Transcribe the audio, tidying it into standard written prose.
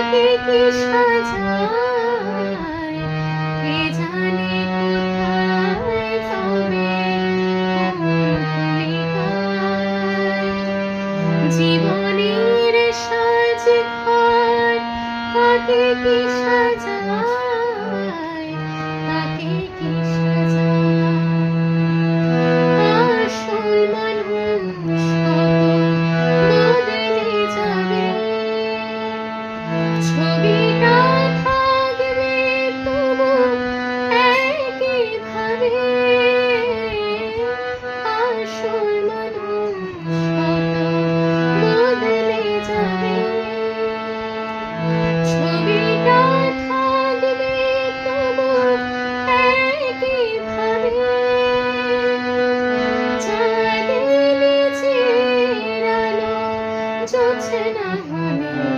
কাকে কি সাজায় কে জানে কোথায় তবে কোন ভূমিকায় জীবনের সাজ ঘর কাকে কি সাজায় কাকে কি সাজায় আসল মানুষ কত বদলে যাবে ছবিটা থাকবে তবু একইভাবে আসল মানুষ কত বদলে যাবে ছবিটা থাকবে তবু একইভাবে চাঁদের নিচের আলো জ্বলছে না মনে